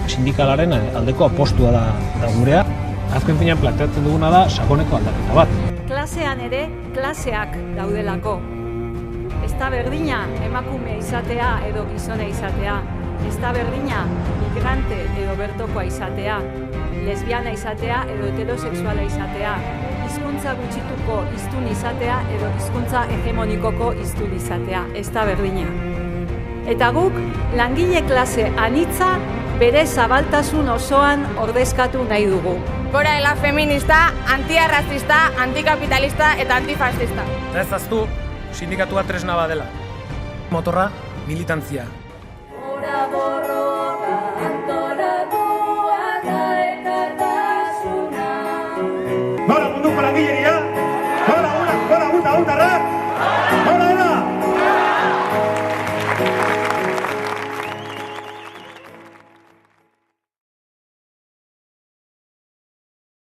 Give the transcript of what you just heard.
sindikalaren aldeko apostua da gurea. Azken finean planteatzen duguna da sakoneko aldaketa bat. Klasean ere klaseak daudelako. Ez da berdina emakume izatea edo gizona izatea. Ez da berdina migrante edo bertokoa izatea. Lesbiana izatea edo heterosexuala izatea. Hizkuntza gutxituko hiztun izatea edo hizkuntza hegemonikoko hiztun izatea. Ez da berdina. Eta guk langile klase anitza bere zabaltasun osoan ordezkatu nahi dugu. Gora dela feminista, antiarrazista, antikapitalista eta antifascista. Eta ez aztu, sindikatua tresna badela. Motorra, militantzia. Gora borro